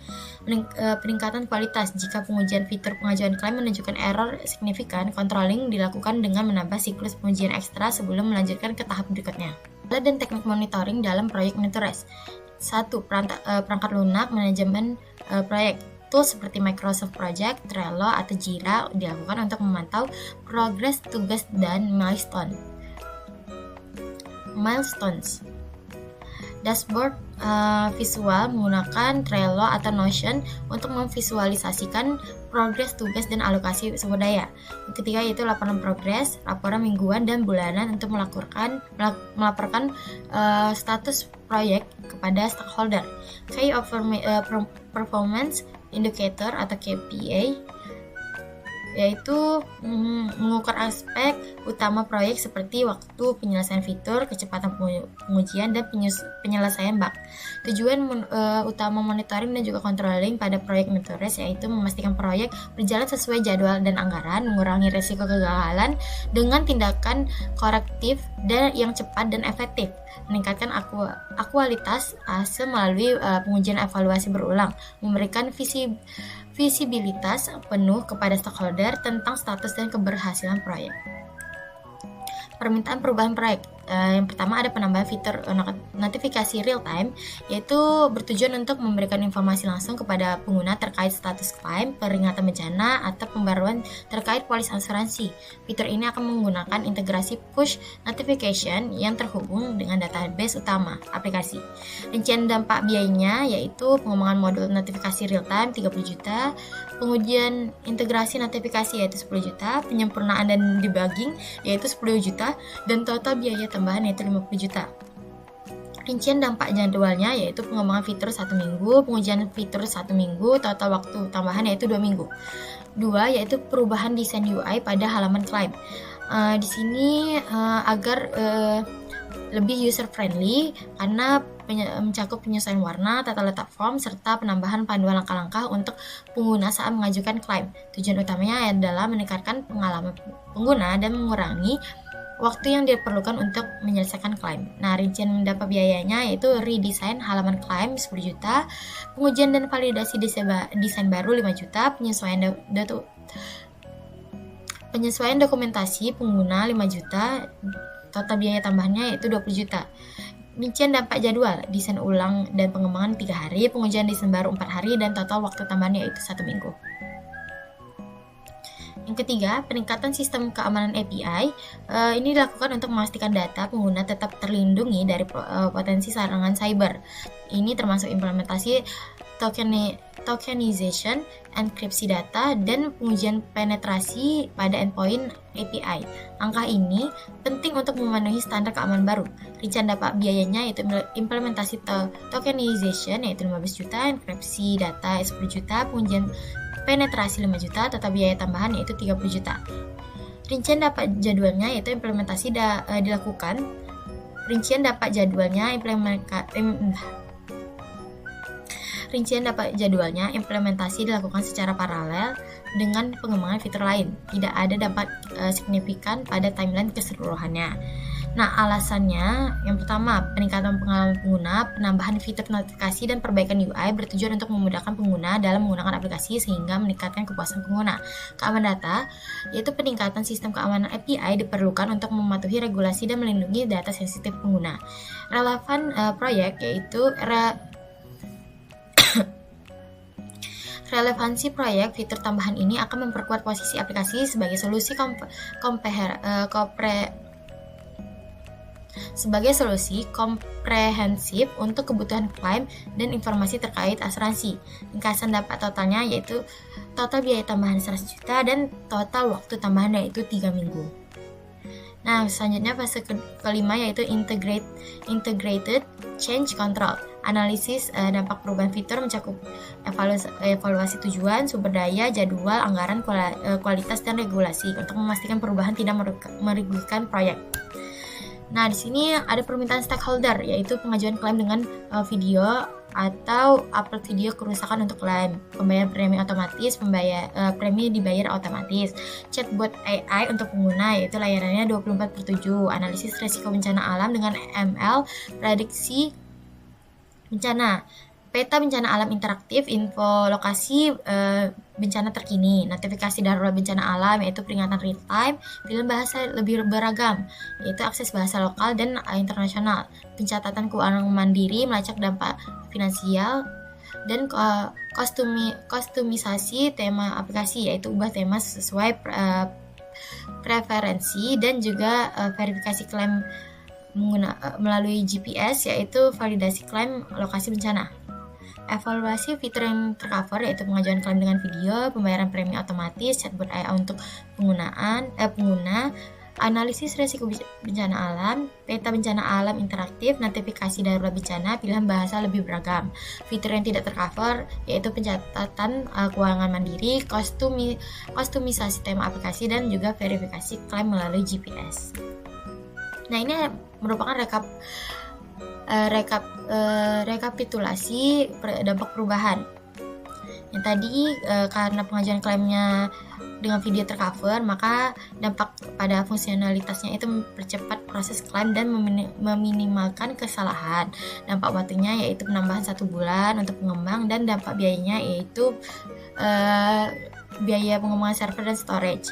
Peningkatan kualitas. Jika pengujian fitur pengajuan klaim menunjukkan error signifikan, controlling dilakukan dengan menambah siklus pengujian ekstra sebelum melanjutkan ke tahap berikutnya. Dan teknik monitoring dalam proyek Ninterest. 1. Perangkat lunak manajemen proyek. Tools seperti Microsoft Project, Trello, atau Jira dilakukan untuk memantau progres tugas dan milestones. Dashboard visual menggunakan Trello atau Notion untuk memvisualisasikan progres tugas dan alokasi sumber daya. Yang ketiga yaitu laporan progres, laporan mingguan dan bulanan untuk melaporkan status proyek kepada stakeholder. Key performance indicator atau KPI yaitu mengukur aspek utama proyek seperti waktu penyelesaian fitur, kecepatan pengujian, dan penyelesaian bug. Tujuan utama monitoring dan juga controlling pada proyek Ninterest yaitu memastikan proyek berjalan sesuai jadwal dan anggaran, mengurangi risiko kegagalan dengan tindakan korektif dan yang cepat dan efektif, meningkatkan akualitas hasil melalui pengujian evaluasi berulang, memberikan visibilitas penuh kepada stakeholder tentang status dan keberhasilan proyek. Permintaan perubahan proyek. Yang pertama ada penambahan fitur notifikasi real time, yaitu bertujuan untuk memberikan informasi langsung kepada pengguna terkait status klaim, peringatan bencana, atau pembaruan terkait polis asuransi. Fitur ini akan menggunakan integrasi push notification yang terhubung dengan database utama aplikasi. Rincian dampak biayanya yaitu pengembangan modul notifikasi real time 30 juta, pengujian integrasi notifikasi yaitu 10 juta, penyempurnaan dan debugging yaitu 10 juta, dan total biaya tambahan yaitu 50 juta. Rincian dampak jadwalnya yaitu pengembangan fitur 1 minggu, pengujian fitur 1 minggu, total waktu tambahan yaitu 2 minggu. 2 yaitu perubahan desain UI pada halaman klaim. Di sini agar lebih user friendly karena mencakup penyesuaian warna, tata letak form, serta penambahan panduan langkah-langkah untuk pengguna saat mengajukan klaim. Tujuan utamanya adalah meningkatkan pengalaman pengguna dan mengurangi waktu yang diperlukan untuk menyelesaikan klaim. Nah, rincian dampak biayanya yaitu redesign halaman klaim 10 juta, pengujian dan validasi desain baru 5 juta, penyesuaian dokumentasi pengguna 5 juta, total biaya tambahannya yaitu 20 juta. Rincian dampak jadwal, desain ulang dan pengembangan 3 hari, pengujian desain baru 4 hari, dan total waktu tambahannya yaitu 1 minggu. Yang ketiga, peningkatan sistem keamanan API. Ini dilakukan untuk memastikan data pengguna tetap terlindungi dari potensi serangan cyber. Ini termasuk implementasi tokenization, enkripsi data, dan pengujian penetrasi pada endpoint API. Langkah ini penting untuk memenuhi standar keamanan baru. Rincian dampak biayanya yaitu implementasi tokenization yaitu 15 juta, enkripsi data 10 juta, pengujian penetrasi 5 juta, total biaya tambahan yaitu 30 juta. Rincian dampak jadwalnya yaitu implementasi dilakukan. Rincian dampak jadwalnya implementasi dilakukan secara paralel dengan pengembangan fitur lain. Tidak ada dampak signifikan pada timeline keseluruhannya. Nah, alasannya yang pertama, peningkatan pengalaman pengguna, penambahan fitur notifikasi dan perbaikan UI bertujuan untuk memudahkan pengguna dalam menggunakan aplikasi sehingga meningkatkan kepuasan pengguna. Keamanan data, yaitu peningkatan sistem keamanan API diperlukan untuk mematuhi regulasi dan melindungi data sensitif pengguna. Relevan proyek yaitu relevansi proyek fitur tambahan ini akan memperkuat posisi aplikasi sebagai solusi komprehensif untuk kebutuhan klaim dan informasi terkait asuransi. Ringkasan dampak totalnya yaitu total biaya tambahan 100 juta dan total waktu tambahan yaitu 3 minggu. Nah, selanjutnya fase kelima yaitu integrated change control. Analisis dampak perubahan fitur mencakup evaluasi tujuan, sumber daya, jadwal, anggaran, kualitas, dan regulasi untuk memastikan perubahan tidak merugikan proyek. Nah, di sini ada permintaan stakeholder, yaitu pengajuan klaim dengan video atau upload video kerusakan untuk klaim, pembayaran premi otomatis, premi dibayar otomatis, chatbot AI untuk pengguna, yaitu layanannya 24/7, analisis resiko bencana alam dengan ML, prediksi bencana, peta bencana alam interaktif, info lokasi bencana terkini, notifikasi darurat bencana alam, yaitu peringatan real time, pilihan bahasa lebih beragam, yaitu akses bahasa lokal dan internasional, pencatatan keuangan mandiri, melacak dampak finansial, dan kostumisasi tema aplikasi, yaitu ubah tema sesuai preferensi, dan juga verifikasi klaim melalui GPS, yaitu validasi klaim lokasi bencana. Evaluasi fitur yang tercover, yaitu pengajuan klaim dengan video, pembayaran premi otomatis, chatbot AI untuk pengguna, analisis resiko bencana alam, peta bencana alam interaktif, notifikasi darurat bencana, pilihan bahasa lebih beragam. Fitur yang tidak tercover yaitu pencatatan keuangan mandiri, kostumisasi tema aplikasi, dan juga verifikasi klaim melalui GPS. Nah, ini merupakan rekapitulasi dampak perubahan. Yang tadi karena pengajuan klaimnya dengan video tercover, maka dampak pada fungsionalitasnya itu mempercepat proses klaim dan meminimalkan kesalahan. Dampak waktunya yaitu penambahan 1 bulan untuk pengembang, dan dampak biayanya yaitu biaya pengembangan server dan storage.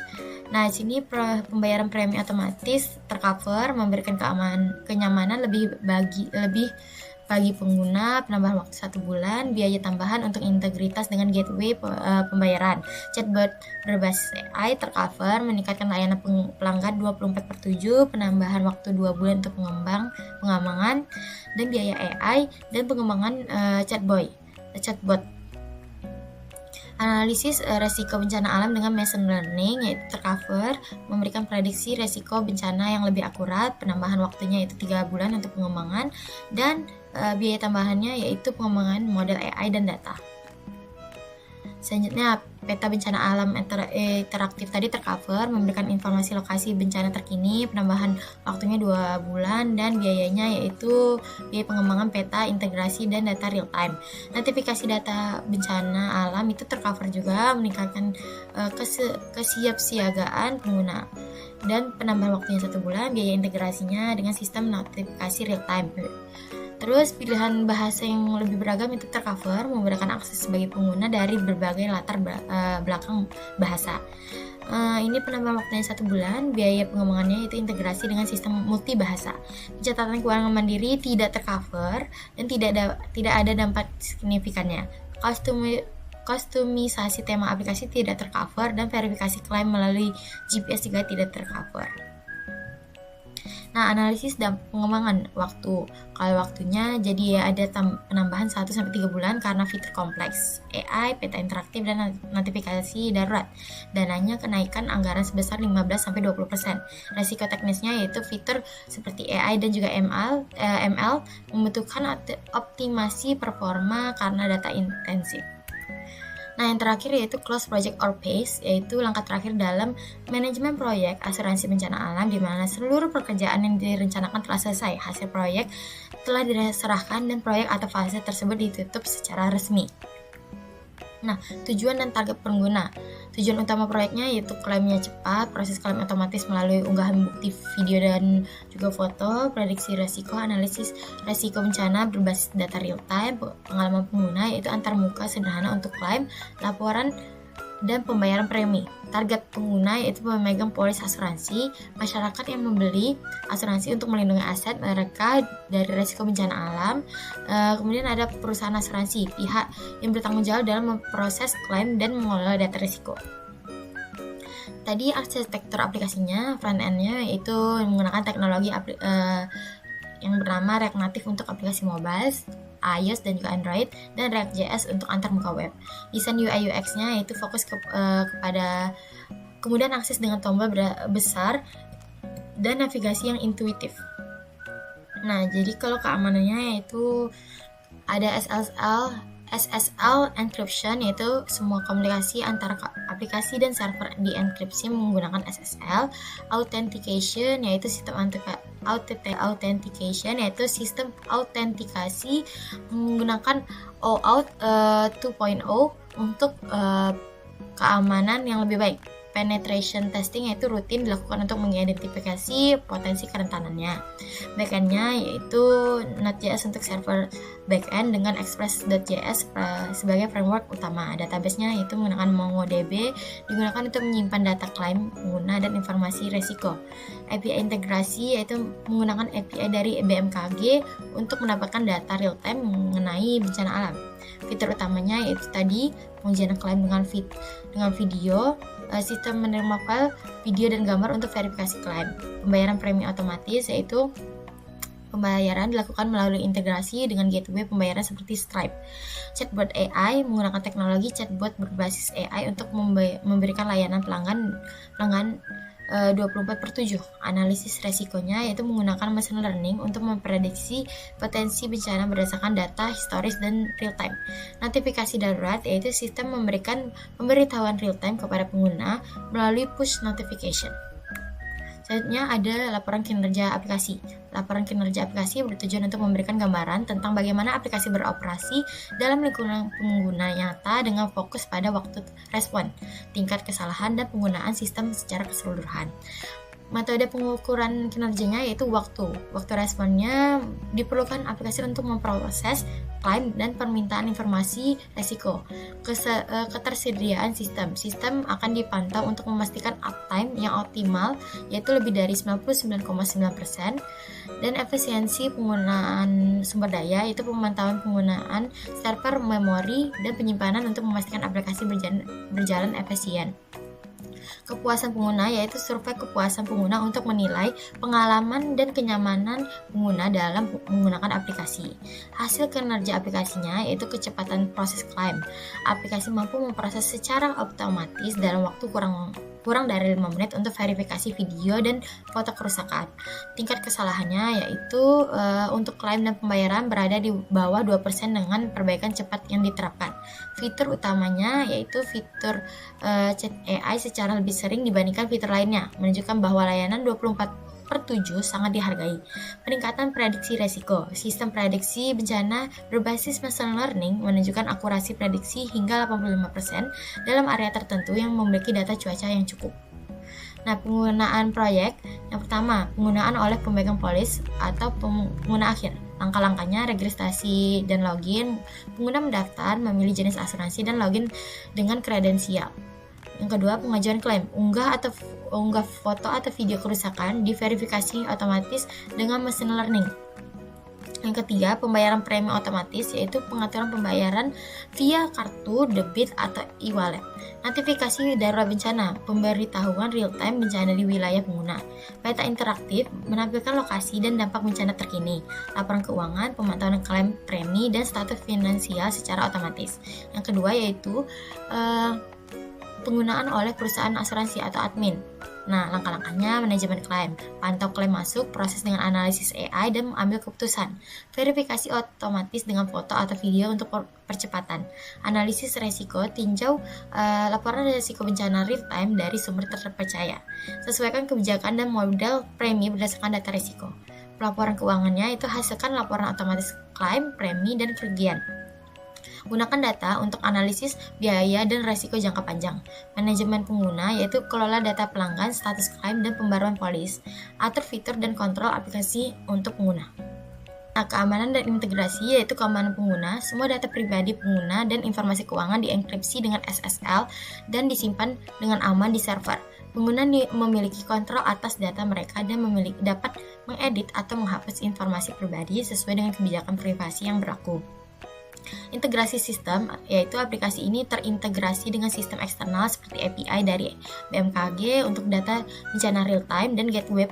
Nah, di sini pembayaran premi otomatis tercover, memberikan kenyamanan lebih bagi pengguna, penambahan waktu 1 bulan, biaya tambahan untuk integritas dengan gateway pembayaran. Chatbot berbasis AI tercover, meningkatkan layanan pelanggan 24/7, penambahan waktu 2 bulan untuk pengembangan, dan biaya AI dan pengembangan chatbot. Analisis resiko bencana alam dengan machine learning, yaitu tercover, memberikan prediksi resiko bencana yang lebih akurat, penambahan waktunya yaitu 3 bulan untuk pengembangan, dan biaya tambahannya yaitu pengembangan model AI dan data. Selanjutnya, peta bencana alam interaktif tadi tercover, memberikan informasi lokasi bencana terkini, penambahan waktunya 2 bulan, dan biayanya yaitu biaya pengembangan peta, integrasi, dan data real time. Notifikasi data bencana alam itu tercover juga, meningkatkan kesiapsiagaan pengguna, dan penambahan waktunya 1 bulan, biaya integrasinya dengan sistem notifikasi real time. Terus pilihan bahasa yang lebih beragam itu tercover, memberikan akses bagi pengguna dari berbagai latar belakang bahasa. Ini penambahan waktunya 1 bulan, biaya pengembangannya itu integrasi dengan sistem multi bahasa. Pencatatan keuangan mandiri tidak tercover dan tidak ada dampak signifikannya. Kostumisasi tema aplikasi tidak tercover, dan verifikasi klaim melalui GPS juga tidak tercover. Nah, analisis dan pengembangan waktu. Kalau waktunya jadi ya ada penambahan 1-3 bulan karena fitur kompleks, AI, peta interaktif, dan notifikasi darurat. Dananya kenaikan anggaran sebesar 15-20%. Resiko teknisnya yaitu fitur seperti AI dan juga ML membutuhkan optimasi performa karena data intensif. Nah, yang terakhir yaitu close project or phase, yaitu langkah terakhir dalam manajemen proyek asuransi bencana alam, di mana seluruh pekerjaan yang direncanakan telah selesai, hasil proyek telah diserahkan, dan proyek atau fase tersebut ditutup secara resmi. Nah, tujuan dan target pengguna. Tujuan utama proyeknya yaitu klaimnya cepat, proses klaim otomatis melalui unggahan bukti video dan juga foto, prediksi resiko, analisis resiko bencana berbasis data real time, pengalaman pengguna yaitu antarmuka sederhana untuk klaim, laporan, dan pembayaran premi. Target pengguna yaitu pemegang polis asuransi, masyarakat yang membeli asuransi untuk melindungi aset mereka dari risiko bencana alam. Kemudian ada perusahaan asuransi, pihak yang bertanggung jawab dalam memproses klaim dan mengelola data risiko. Tadi arsitektur aplikasinya, front end-nya yaitu menggunakan teknologi yang bernama React Native untuk aplikasi mobile, iOS dan juga Android, dan React.js untuk antarmuka web. Desain UI UX-nya yaitu fokus kepada kemudahan akses dengan tombol besar dan navigasi yang intuitif. Nah, jadi kalau keamanannya yaitu ada SSL encryption, yaitu semua komunikasi antara aplikasi dan server dienkripsi menggunakan SSL. Authentication yaitu sistem authentication, yaitu sistem autentikasi menggunakan OAuth 2.0 untuk keamanan yang lebih baik. Penetration testing yaitu rutin dilakukan untuk mengidentifikasi potensi kerentanannya. Backend-nya yaitu Node.js untuk server backend dengan Express.js sebagai framework utama. Database-nya yaitu menggunakan MongoDB, digunakan untuk menyimpan data klaim pengguna dan informasi resiko. API integrasi yaitu menggunakan API dari BMKG untuk mendapatkan data real time mengenai bencana alam. Fitur utamanya yaitu tadi pengujian klaim dengan video, sistem menerima file, video, dan gambar untuk verifikasi klaim. Pembayaran premi otomatis yaitu pembayaran dilakukan melalui integrasi dengan gateway pembayaran seperti Stripe. Chatbot AI menggunakan teknologi chatbot berbasis AI untuk memberikan layanan pelanggan 24/7. Analisis resikonya yaitu menggunakan machine learning untuk memprediksi potensi bencana berdasarkan data historis dan real time. Notifikasi darurat yaitu sistem memberikan pemberitahuan real time kepada pengguna melalui push notification. Selanjutnya ada laporan kinerja aplikasi. Laporan kinerja aplikasi bertujuan untuk memberikan gambaran tentang bagaimana aplikasi beroperasi dalam lingkungan pengguna nyata dengan fokus pada waktu respon, tingkat kesalahan, dan penggunaan sistem secara keseluruhan. Metode pengukuran kinerjanya yaitu waktu. Waktu responnya diperlukan aplikasi untuk memproses klaim dan permintaan informasi resiko. Ketersediaan sistem. Sistem akan dipantau untuk memastikan uptime yang optimal yaitu lebih dari 99,9%, dan efisiensi penggunaan sumber daya yaitu pemantauan penggunaan server, memori, dan penyimpanan untuk memastikan aplikasi berjalan efisien. Kepuasan pengguna yaitu survei kepuasan pengguna untuk menilai pengalaman dan kenyamanan pengguna dalam menggunakan aplikasi. Hasil kinerja aplikasinya yaitu kecepatan proses klaim. Aplikasi mampu memproses secara otomatis dalam waktu kurang dari 5 menit untuk verifikasi video dan foto kerusakan. Tingkat kesalahannya yaitu untuk klaim dan pembayaran berada di bawah 2% dengan perbaikan cepat yang diterapkan. Fitur utamanya yaitu fitur chat AI secara lebih sering dibandingkan fitur lainnya, menunjukkan bahwa layanan 24/7 sangat dihargai. Peningkatan prediksi resiko. Sistem prediksi bencana berbasis machine learning menunjukkan akurasi prediksi hingga 85% dalam area tertentu yang memiliki data cuaca yang cukup. Nah, penggunaan proyek. Yang pertama, penggunaan oleh pemegang polis atau pengguna akhir. Langkah-langkahnya registrasi dan login. Pengguna mendaftar, memilih jenis asuransi, dan login dengan kredensial. Yang kedua, pengajuan klaim. Unggah foto atau video kerusakan, diverifikasi otomatis dengan machine learning. Yang ketiga, pembayaran premi otomatis, yaitu pengaturan pembayaran via kartu debit atau e-wallet. Notifikasi darurat bencana, pemberitahuan real-time bencana di wilayah pengguna. Peta interaktif, menampilkan lokasi dan dampak bencana terkini. Laporan keuangan, pemantauan klaim premi, dan status finansial secara otomatis. Yang kedua yaitu penggunaan oleh perusahaan asuransi atau admin. Nah, langkah-langkahnya manajemen klaim, pantau klaim masuk, proses dengan analisis AI, dan mengambil keputusan. Verifikasi otomatis dengan foto atau video untuk percepatan. Analisis resiko, tinjau laporan risiko bencana real time dari sumber terpercaya. Sesuaikan kebijakan dan model premi berdasarkan data risiko. Pelaporan keuangannya itu hasilkan laporan otomatis klaim, premi, dan kerugian. Gunakan data untuk analisis biaya dan risiko jangka panjang. Manajemen pengguna yaitu kelola data pelanggan, status klaim, dan pembaruan polis. Atur fitur dan kontrol aplikasi untuk pengguna. Nah, keamanan dan integrasi yaitu keamanan pengguna. Semua data pribadi pengguna dan informasi keuangan dienkripsi dengan SSL dan disimpan dengan aman di server. Pengguna memiliki kontrol atas data mereka dan dapat mengedit atau menghapus informasi pribadi sesuai dengan kebijakan privasi yang berlaku. Integrasi sistem, yaitu aplikasi ini terintegrasi dengan sistem eksternal seperti API dari BMKG untuk data bencana real time dan gateway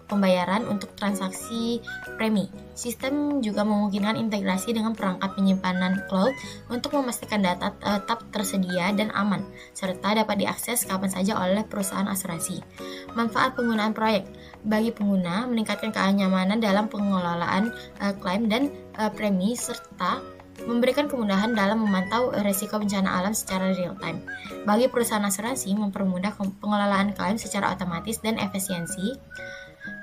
pembayaran untuk transaksi premi. Sistem juga memungkinkan integrasi dengan perangkat penyimpanan cloud untuk memastikan data tetap tersedia dan aman, serta dapat diakses kapan saja oleh perusahaan asuransi. Manfaat penggunaan proyek bagi pengguna meningkatkan kenyamanan dalam pengelolaan klaim dan premi serta memberikan kemudahan dalam memantau risiko bencana alam secara real time. Bagi perusahaan asuransi, mempermudah pengelolaan klaim secara otomatis dan efisiensi.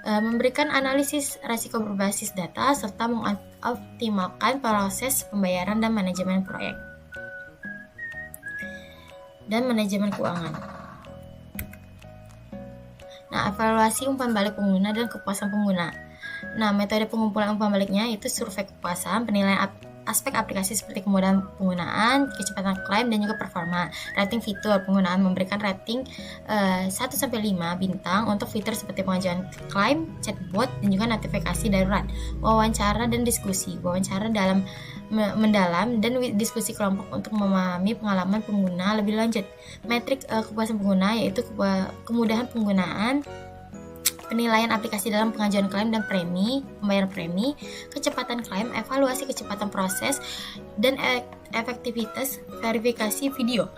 memberikan analisis risiko berbasis data, serta mengoptimalkan proses pembayaran dan manajemen proyek. Dan manajemen keuangan. Nah, evaluasi umpan balik pengguna dan kepuasan pengguna. Nah, metode pengumpulan umpan baliknya itu survei kepuasan, penilaian aspek aplikasi seperti kemudahan penggunaan, kecepatan klaim, dan juga performa. Rating fitur penggunaan, memberikan rating 1-5 bintang untuk fitur seperti pengajuan klaim, chatbot, dan juga notifikasi darurat. Wawancara dan diskusi. Wawancara dalam mendalam dan diskusi kelompok untuk memahami pengalaman pengguna lebih lanjut. Metrik kepuasan pengguna yaitu kemudahan penggunaan, penilaian aplikasi dalam pengajuan klaim dan pembayaran premi, kecepatan klaim, evaluasi kecepatan proses, dan efektivitas verifikasi video.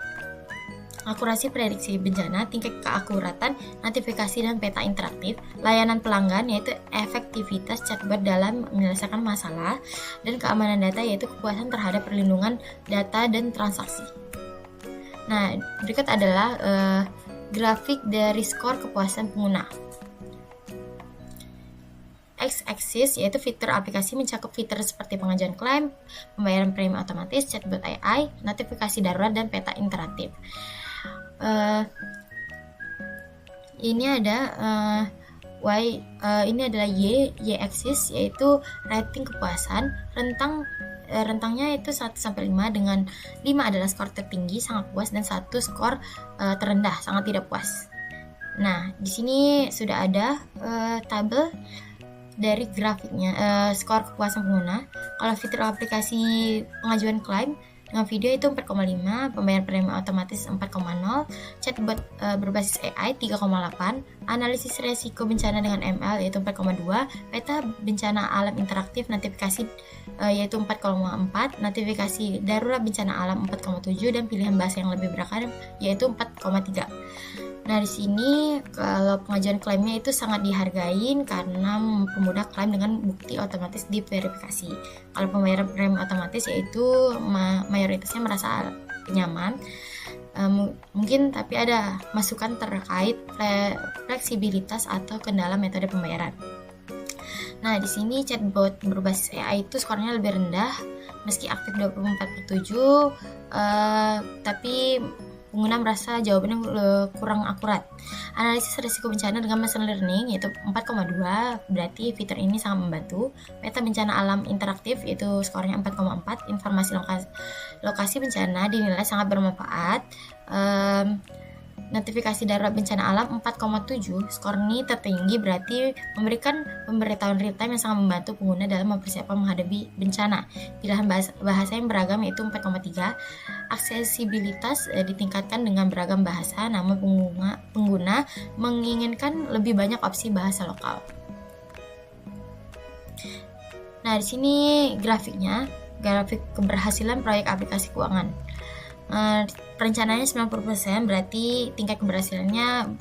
Akurasi prediksi bencana, tingkat keakuratan, notifikasi dan peta interaktif, layanan pelanggan yaitu efektivitas chatbot dalam menyelesaikan masalah, dan keamanan data yaitu kepuasan terhadap perlindungan data dan transaksi. Nah, berikut adalah grafik dari skor kepuasan pengguna. X-axis yaitu fitur aplikasi mencakup fitur seperti pengajuan klaim, pembayaran premi otomatis, chatbot AI, notifikasi darurat, dan peta interaktif. Ini ada ini adalah Y-axis yaitu rating kepuasan. Rentangnya itu 1-5, dengan 5 adalah skor tertinggi sangat puas dan 1 skor terendah sangat tidak puas. Nah, di sini sudah ada tabel dari grafiknya, skor kepuasan pengguna. Kalau fitur aplikasi pengajuan klaim dengan video itu 4,5, pembayaran premi otomatis 4,0, chatbot berbasis AI 3,8, analisis resiko bencana dengan ML yaitu 4,2, peta bencana alam interaktif notifikasi yaitu 4,4, notifikasi darurat bencana alam 4,7, dan pilihan bahasa yang lebih beragam yaitu 4,3. Nah, di sini kalau pengajuan klaimnya itu sangat dihargain karena mempermudah klaim dengan bukti otomatis diverifikasi. Kalau pembayaran premi otomatis yaitu mayoritasnya merasa nyaman. Mungkin tapi ada masukan terkait fleksibilitas atau kendala metode pembayaran. Nah, di sini chatbot berbasis AI itu skornya lebih rendah meski aktif 24/7, tapi pengguna merasa jawabannya kurang akurat. Analisis risiko bencana dengan machine learning yaitu 4,2, berarti fitur ini sangat membantu. Peta bencana alam interaktif yaitu skornya 4,4, informasi lokasi bencana dinilai sangat bermanfaat. Notifikasi darurat bencana alam 4,7, skor ini tertinggi, berarti memberikan pemberitahuan real time yang sangat membantu pengguna dalam mempersiapkan menghadapi bencana. Pilihan bahasa yang beragam yaitu 4,3. Aksesibilitas ditingkatkan dengan beragam bahasa, namun pengguna menginginkan lebih banyak opsi bahasa lokal. Nah, di sini grafiknya, grafik keberhasilan proyek aplikasi keuangan. Perencanaannya 90%, berarti tingkat keberhasilannya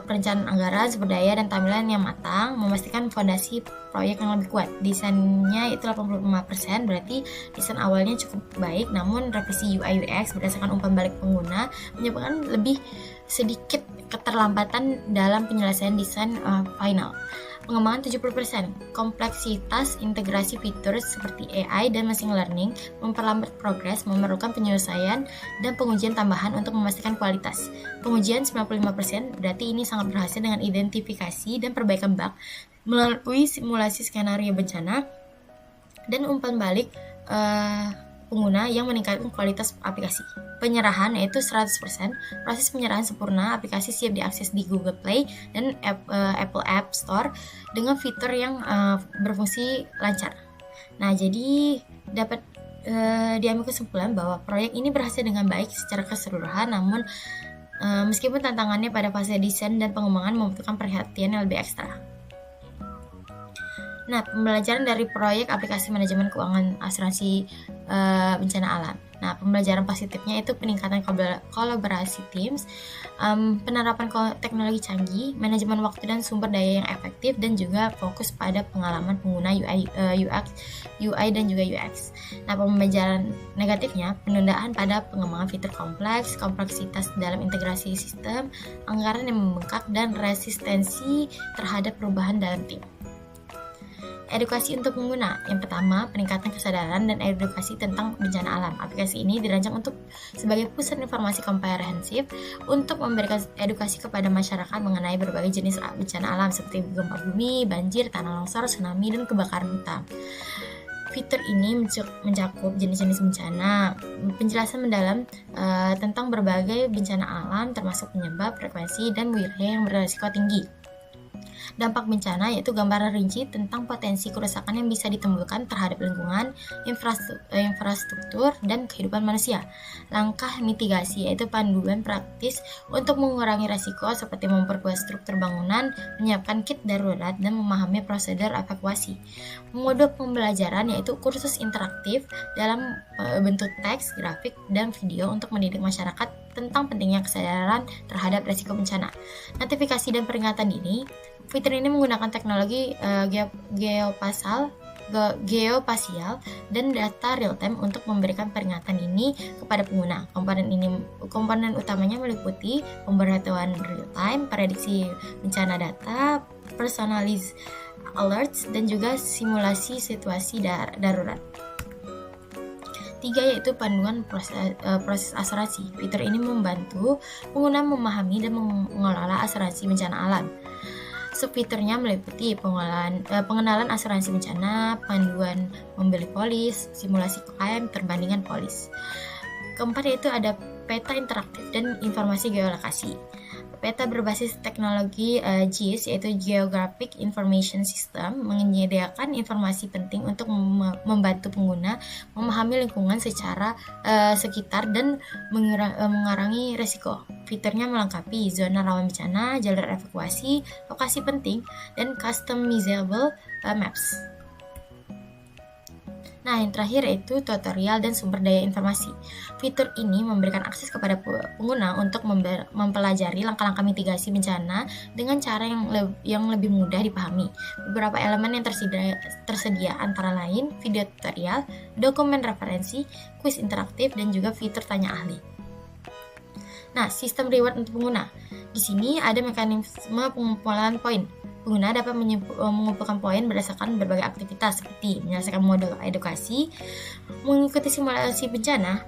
perencanaan anggaran, sumber daya, dan tampilan yang matang, memastikan fondasi proyek yang lebih kuat. Desainnya itu 85%, berarti desain awalnya cukup baik, namun revisi UI UX berdasarkan umpan balik pengguna menyebabkan lebih sedikit keterlambatan dalam penyelesaian desain final. Pengembangan 70%, kompleksitas integrasi fitur seperti AI dan machine learning memperlambat progres, memerlukan penyelesaian dan pengujian tambahan untuk memastikan kualitas. Pengujian 95%, berarti ini sangat berhasil dengan identifikasi dan perbaikan bug melalui simulasi skenario bencana dan umpan balik pengguna yang meningkatkan kualitas aplikasi. Penyerahan yaitu 100%, proses penyerahan sempurna, aplikasi siap diakses di Google Play dan Apple App Store dengan fitur yang berfungsi lancar. Nah, jadi dapat diambil kesimpulan bahwa proyek ini berhasil dengan baik secara keseluruhan, namun meskipun tantangannya pada fase desain dan pengembangan membutuhkan perhatian yang lebih ekstra. Nah, pembelajaran dari proyek aplikasi manajemen keuangan asuransi bencana alam. Nah, pembelajaran positifnya itu peningkatan kolaborasi teams, penerapan teknologi canggih, manajemen waktu dan sumber daya yang efektif, dan juga fokus pada pengalaman pengguna UI dan juga UX. Nah, pembelajaran negatifnya penundaan pada pengembangan fitur kompleks, kompleksitas dalam integrasi sistem, anggaran yang membengkak, dan resistensi terhadap perubahan dalam tim. Edukasi untuk pengguna. Yang pertama, peningkatan kesadaran dan edukasi tentang bencana alam. Aplikasi ini dirancang sebagai pusat informasi komprehensif untuk memberikan edukasi kepada masyarakat mengenai berbagai jenis bencana alam seperti gempa bumi, banjir, tanah longsor, tsunami, dan kebakaran hutan. Fitur ini mencakup jenis-jenis bencana, penjelasan mendalam tentang berbagai bencana alam termasuk penyebab, frekuensi, dan wilayah yang berisiko tinggi. Dampak bencana yaitu gambaran rinci tentang potensi kerusakan yang bisa ditimbulkan terhadap lingkungan, infrastruktur, dan kehidupan manusia. Langkah mitigasi yaitu panduan praktis untuk mengurangi risiko seperti memperkuat struktur bangunan, menyiapkan kit darurat, dan memahami prosedur evakuasi. Mode pembelajaran yaitu kursus interaktif dalam bentuk teks, grafik, dan video untuk mendidik masyarakat tentang pentingnya kesadaran terhadap risiko bencana. Notifikasi dan peringatan dini. Fitur ini menggunakan teknologi geospasial dan data real time untuk memberikan peringatan dini kepada pengguna. Komponen utamanya meliputi pemberitahuan real time, prediksi bencana data, personalized alerts, dan juga simulasi situasi darurat. 3 yaitu panduan proses asuransi. Fitur ini membantu pengguna memahami dan mengelola asuransi bencana alam. Subfiturnya meliputi pengenalan asuransi bencana, panduan membeli polis, simulasi klaim, perbandingan polis. Keempat yaitu ada peta interaktif dan informasi geolokasi. Peta berbasis teknologi GIS yaitu Geographic Information System menyediakan informasi penting untuk membantu pengguna memahami lingkungan secara sekitar dan mengurangi risiko. Fiturnya melengkapi zona rawan bencana, jalur evakuasi, lokasi penting, dan customizable maps. Nah, yang terakhir yaitu tutorial dan sumber daya informasi. Fitur ini memberikan akses kepada pengguna untuk mempelajari langkah-langkah mitigasi bencana dengan cara yang lebih mudah dipahami. Beberapa elemen yang tersedia antara lain video tutorial, dokumen referensi, kuis interaktif, dan juga fitur tanya ahli. Nah, sistem reward untuk pengguna. Di sini ada mekanisme pengumpulan poin. Pengguna dapat mengumpulkan poin berdasarkan berbagai aktivitas seperti menyelesaikan modul edukasi, mengikuti simulasi bencana,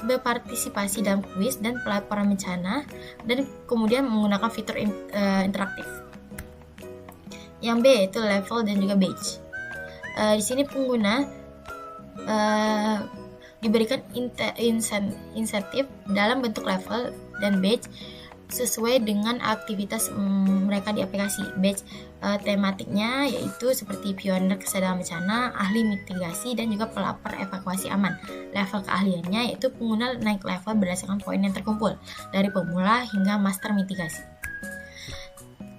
berpartisipasi dalam kuis dan pelaporan bencana, dan kemudian menggunakan fitur interaktif. Yang B yaitu level dan juga badge. Di sini pengguna diberikan insentif dalam bentuk level dan badge sesuai dengan aktivitas mereka di aplikasi. Badge tematiknya yaitu seperti pionir kesadaran bencana, ahli mitigasi, dan juga pelapor evakuasi aman. Level keahliannya yaitu pengguna naik level berdasarkan poin yang terkumpul dari pemula hingga master mitigasi.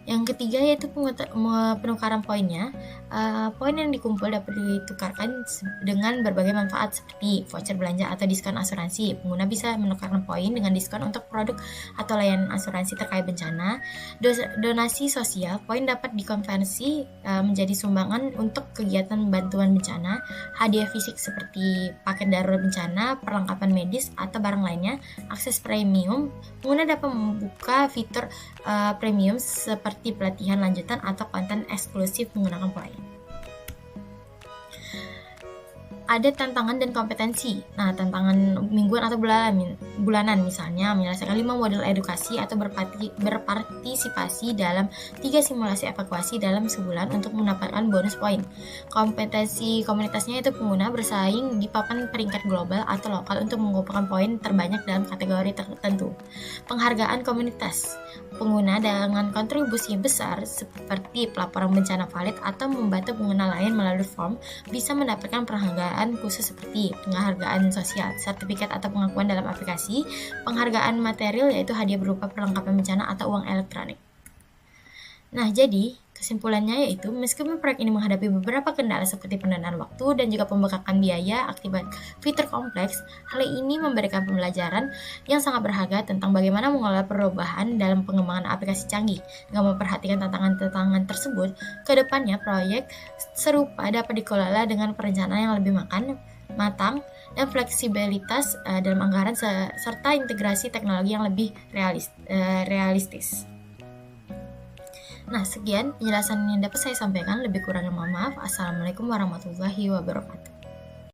Yang ketiga yaitu penukaran poinnya. Poin yang dikumpul dapat ditukarkan dengan berbagai manfaat seperti voucher belanja atau diskon asuransi. Pengguna bisa menukarkan poin dengan diskon untuk produk atau layanan asuransi terkait bencana. Donasi sosial, poin dapat dikonversi menjadi sumbangan untuk kegiatan bantuan bencana. Hadiah fisik seperti paket darurat bencana, perlengkapan medis, atau barang lainnya. Akses premium, pengguna dapat membuka fitur premium seperti pelatihan lanjutan atau konten eksklusif menggunakan poin. Ada tantangan dan kompetensi. Nah, tantangan mingguan atau bulanan misalnya menyelesaikan 5 modul edukasi atau berpartisipasi dalam 3 simulasi evakuasi dalam sebulan untuk mendapatkan bonus poin. Kompetensi komunitasnya itu pengguna bersaing di papan peringkat global atau lokal untuk mengumpulkan poin terbanyak dalam kategori tertentu. Penghargaan komunitas. Pengguna dengan kontribusi besar seperti pelaporan bencana valid atau membantu pengguna lain melalui form bisa mendapatkan penghargaan khusus seperti penghargaan sosial, sertifikat atau pengakuan dalam aplikasi, penghargaan material yaitu hadiah berupa perlengkapan bencana atau uang elektronik. Nah, jadi Kesimpulannya yaitu, meskipun proyek ini menghadapi beberapa kendala seperti pendanaan waktu dan juga pembengkakan biaya akibat fitur kompleks, hal ini memberikan pembelajaran yang sangat berharga tentang bagaimana mengelola perubahan dalam pengembangan aplikasi canggih. Dengan memperhatikan tantangan-tantangan tersebut, ke depannya proyek serupa dapat dikelola dengan perencanaan yang lebih matang dan fleksibilitas dalam anggaran serta integrasi teknologi yang lebih realistis. Nah, sekian penjelasan yang dapat saya sampaikan. Lebih kurangnya mohon maaf. Assalamualaikum warahmatullahi wabarakatuh.